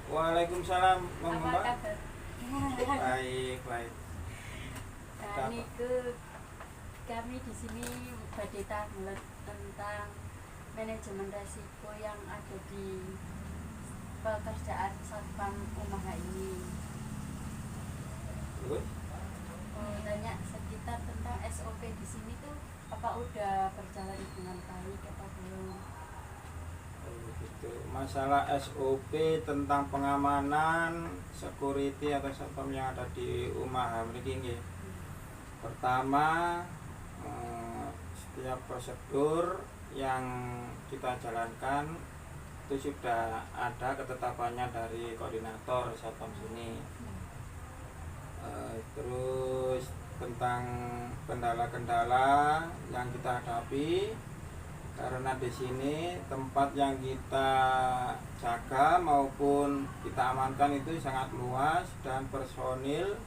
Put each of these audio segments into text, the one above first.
Waalaikumsalam, Bang Apa Mbak. kabar? Baik, baik. Ada Nah, apa? niku kami di sini badhe tanglet tentang manajemen resiko yang ada di pekerjaan satpam usaha ini. Terus? Tanya sekitar tentang SOP di sini tuh apa udah berjalan dengan baik atau belum? Oh, gitu. Masalah SOP tentang pengamanan security atau satpam yang ada di Umaha mriki nggih. Pertama, setiap prosedur yang kita jalankan itu sudah ada ketetapannya dari koordinator satpam sini. Terus tentang kendala-kendala yang kita hadapi, karena di sini tempat yang kita jaga maupun kita amankan itu sangat luas dan personil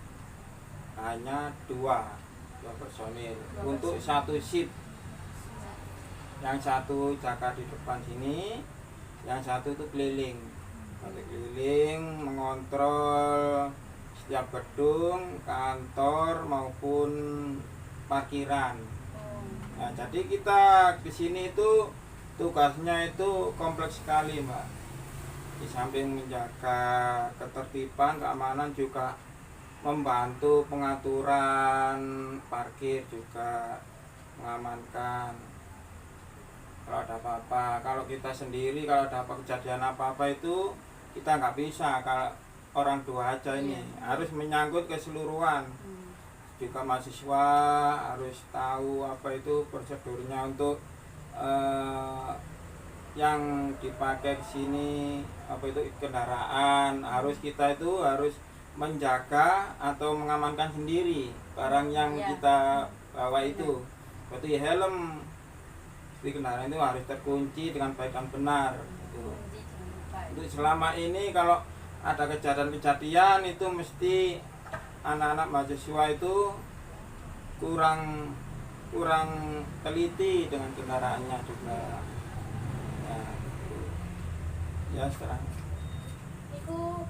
hanya dua personil untuk satu shift. Yang satu jaga di depan sini, yang satu itu keliling mengontrol setiap gedung, kantor maupun parkiran. Nah, jadi kita di sini itu tugasnya itu kompleks sekali, Mbak. Di samping menjaga ketertiban, keamanan, juga membantu pengaturan parkir, juga mengamankan kalau ada apa-apa. Kalau kita sendiri kalau ada apa kejadian apa-apa itu kita nggak bisa kalau orang dua aja ini, harus menyangkut keseluruhan. Juga mahasiswa harus tahu apa itu prosedurnya untuk yang dipakai di sini, apa itu kendaraan, harus kita itu harus menjaga atau mengamankan sendiri barang yang kita bawa itu. Seperti helm di kendaraan itu harus terkunci dengan baik dan benar. Untuk selama ini kalau ada kejadian-kejadian itu mesti anak-anak mahasiswa itu kurang teliti dengan kendaraannya juga. Ya sekarang. Itu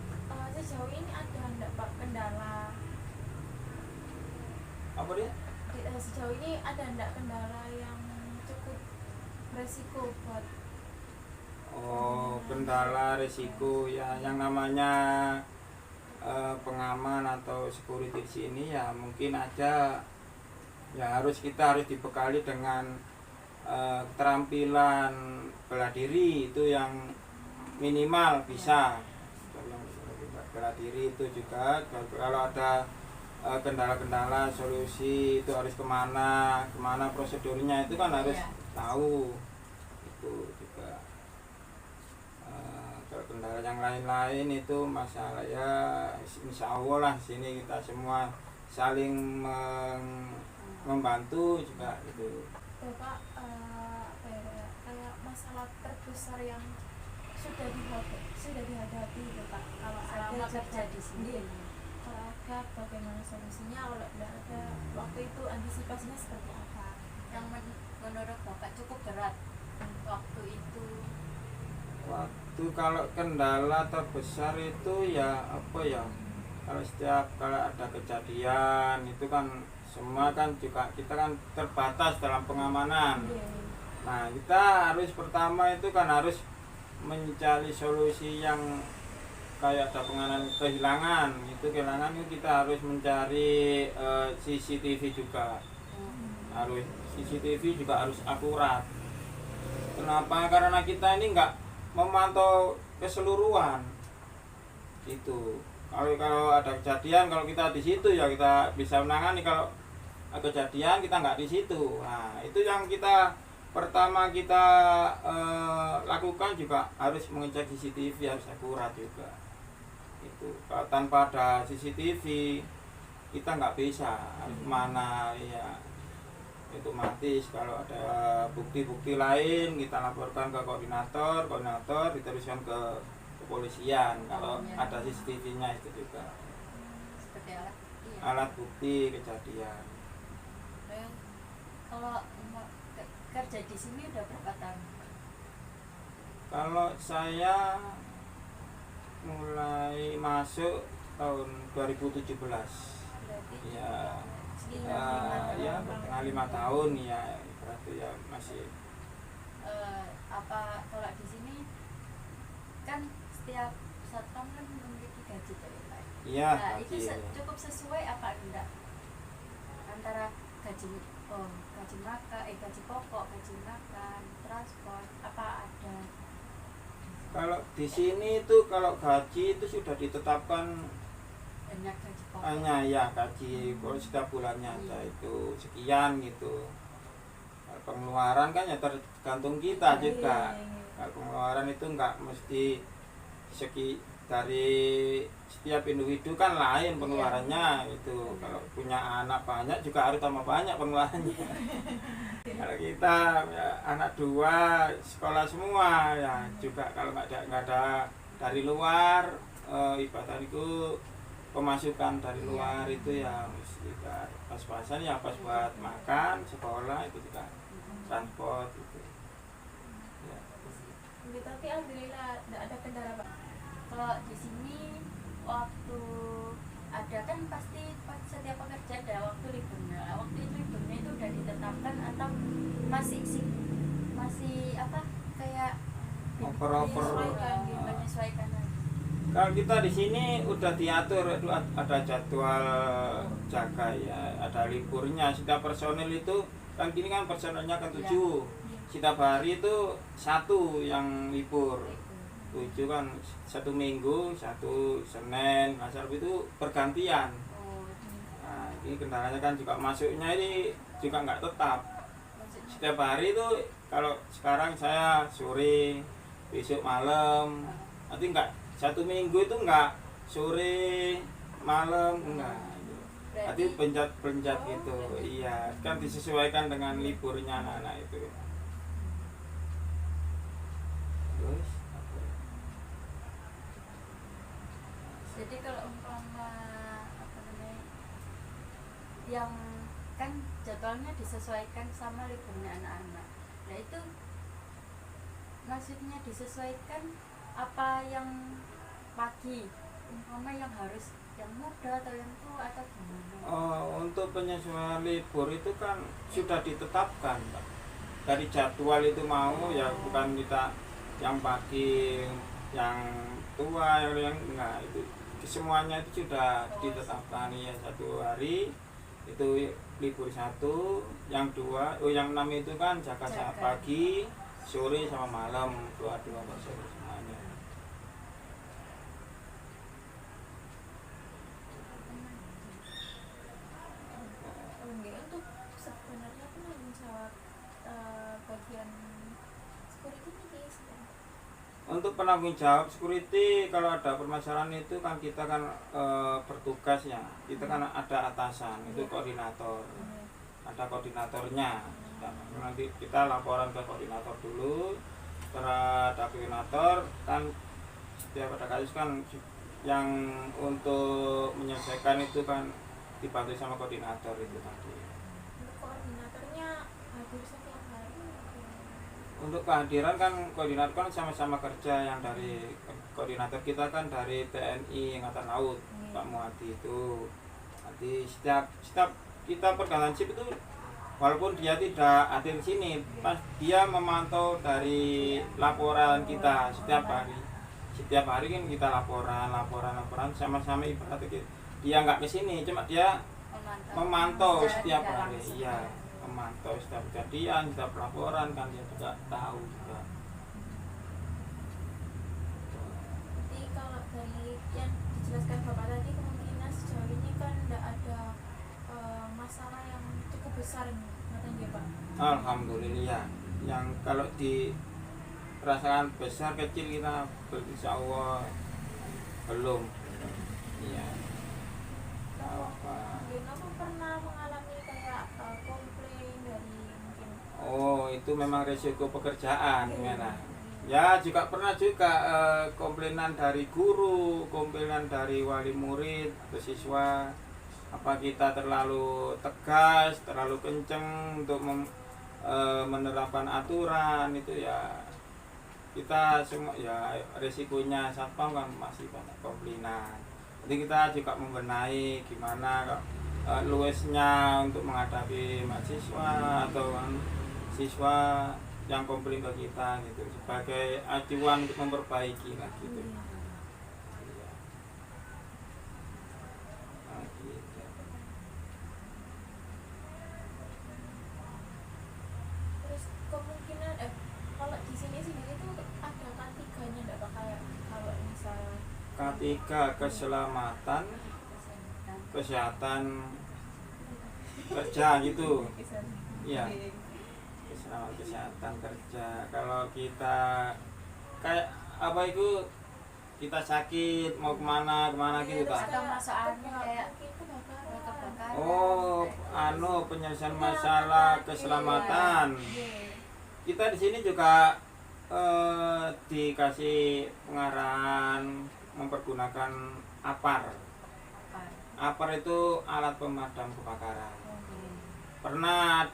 sejauh ini ada enggak Pak kendala? Apa dia? Sejauh ini ada enggak kendala yang cukup resiko buat Kendala risiko ya yang namanya pengaman atau security di sini ya mungkin aja ya kita harus dibekali dengan keterampilan bela diri itu yang minimal bisa. Bela diri itu juga kalau ada kendala-kendala solusi itu harus kemana prosedurnya itu kan harus tahu itu juga. Kalau kendala yang lain-lain itu masalah ya insya Allah lah sini kita semua saling membantu juga itu. Bapak kayak masalah terbesar yang sudah dihadapi gitu Pak, kalau Selama ada kerja di sini. kalau ada bagaimana solusinya, kalau tidak ada waktu itu antisipasinya seperti apa? Yang menurut Bapak cukup berat waktu itu. Waktu kalau kendala terbesar itu ya apa ya, kalau ada kejadian itu kan semua kan juga kita kan terbatas dalam pengamanan. Nah kita harus pertama itu kan harus mencari solusi yang kayak ada penganan kehilangan itu kita harus mencari CCTV juga. Harus CCTV juga harus akurat. Kenapa? Karena kita ini nggak memantau keseluruhan itu. Kalau ada kejadian, kalau kita di situ ya kita bisa menangani. Kalau kejadian kita nggak di situ, nah itu yang pertama kita lakukan juga harus mengecek CCTV, harus akurat juga. Itu kalau tanpa ada CCTV kita nggak bisa harus kemana ya. Itu mati. Kalau ada bukti-bukti lain kita laporkan ke koordinator diteruskan ke kepolisian. Kalau ada CCTV-nya itu juga Seperti alat bukti kejadian. Kalau kerja di sini udah berapa tahun? Kalau saya mulai masuk tahun 2017. Berarti Ya, sekitar 5 ya tahun. pertengahan 5 tahun ya, berarti ya masih. Apa kalau di sini kan setiap satpam kan memiliki gaji dari Pak. Iya, Nah, itu gaji. cukup sesuai apa enggak antara gaji gaji makan, gaji pokok, gaji makan, transport, apa ada? Kalau di sini itu kalau gaji itu sudah ditetapkan Banyak gaji pokok. hanya ya gaji kalau setiap bulannya ada itu sekian gitu. Kalau pengeluaran kan ya tergantung kita juga. Kalau pengeluaran itu enggak mesti dari setiap individu kan lain pengeluarannya itu. Kalau punya anak banyak juga harus tambah banyak pengeluarannya. Kalau kita ya, anak 2 sekolah semua ya juga kalau nggak ada dari luar ibadah itu pemasukan dari luar itu ya mesti pas-pasan ya pas buat makan sekolah itu juga transport itu ya. Tapi alhamdulillah tidak ada kendala Pak. Kalau di sini waktu ada kan pasti setiap pekerja ada waktu liburnya. Waktu itu liburnya itu udah ditetapkan atau masih apa kayak Oper-oper. menyesuaikan lagi. Kalau kita di sini udah diatur itu ada jadwal jaga ya, ada liburnya. Setiap personil itu kan gini kan personilnya kan 7. Setiap hari itu 1 yang libur. 7 kan 1 minggu, 1 Senin, Selasa itu pergantian. Oh, Nah, ini kendalanya kan juga masuknya ini juga nggak tetap. maksudnya Setiap hari itu kalau sekarang saya sore, besok malam, nanti nggak 1 minggu itu nggak sore malam enggak. Nanti pencet gitu. Iya, kan disesuaikan dengan liburnya anak-anak itu. Terus jadi kalau umpama apa namanya yang kan jadwalnya disesuaikan sama liburnya anak-anak. Nah itu maksudnya disesuaikan apa yang pagi umpama yang harus yang muda atau yang tua atau gimana? untuk penyesuaian libur itu kan sudah ditetapkan, Pak. Dari jadwal itu mau ya bukan kita yang pagi, yang tua, yang enggak itu semuanya itu sudah ditetapkan ya 1 hari itu libur 1, yang 2, yang 6 itu kan jaga saat pagi, sore sama malam, 2 sore semuanya. Untuk sebenarnya penanggung jawab bagian security ini sebenarnya. Untuk penanggung jawab security kalau ada permasalahan itu kan kita kan bertugas ya, kita kan ada atasan itu koordinator, ada koordinatornya. Nanti kita laporan ke koordinator dulu, setelah ada koordinator kan setiap ada kasus kan yang untuk menyelesaikan itu kan dibantu sama koordinator itu tadi. Untuk koordinatornya hadir setiap hari. Untuk kehadiran kan koordinator kan sama-sama kerja, yang dari koordinator kita kan dari TNI Angkatan Laut, Pak Muhadi itu. Nanti setiap kita pergantian shift itu walaupun dia tidak hadir di sini, pas dia memantau dari laporan kita setiap hari. Setiap hari kan kita laporan sama-sama ibaratnya dia nggak kesini, cuma dia memantau setiap hari. Iya. Memantau setiap kejadian, setiap laporan kan dia juga tahu juga. Jadi kalau dari yang dijelaskan Bapak tadi kemungkinan sejauh ini kan tidak ada masalah yang cukup besar ini, katanya Pak. Alhamdulillah. Yang kalau dirasakan besar kecil kita insya Allah belum. Iya. Apa pernah mengalami kayak komplain dari mungkin? Oh, itu memang resiko pekerjaan gimana? Ya juga pernah juga komplainan dari guru, komplainan dari wali murid atau siswa. Apa kita terlalu tegas, terlalu kenceng untuk menerapkan aturan itu ya kita semua ya resikonya satpam kan masih banyak komplainan. Jadi kita juga membenahi gimana luasnya untuk menghadapi mahasiswa atau kan siswa yang komplain ke kita gitu sebagai acuan untuk memperbaiki lah gitu. Iya. Iya. Nah, gitu. Terus kemungkinan kalau di sini sendiri tuh ada K3-nya enggak Pak, kayak kalau misal K3 keselamatan kesehatan kerja gitu. Iya. Keselamatan kesehatan kerja. Kalau kita kayak apa itu kita sakit mau kemana gitu terus Pak. Atau masuk angin kayak mungkin kebakaran. kebakaran. Oh, penyelesaian masalah keselamatan. Iya. Kita di sini juga dikasih pengarahan mempergunakan APAR. APAR itu alat pemadam kebakaran. Pernah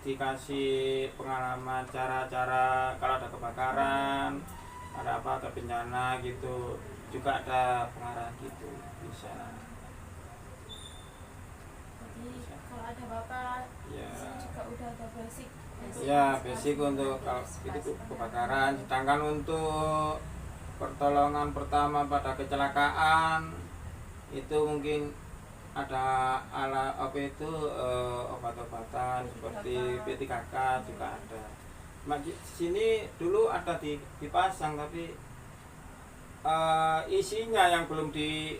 dikasih pengalaman cara-cara kalau ada kebakaran, ada apa ada bencana gitu, juga ada pengarahan gitu bisa. Jadi kalau ada Bapak Ya. di sini juga udah ada basic. Ya, basic untuk kalau itu kebakaran. Sedangkan untuk pertolongan pertama pada kecelakaan itu mungkin ada alat apa itu obat-obatan seperti P3K juga ada. Di sini dulu ada dipasang tapi isinya yang belum di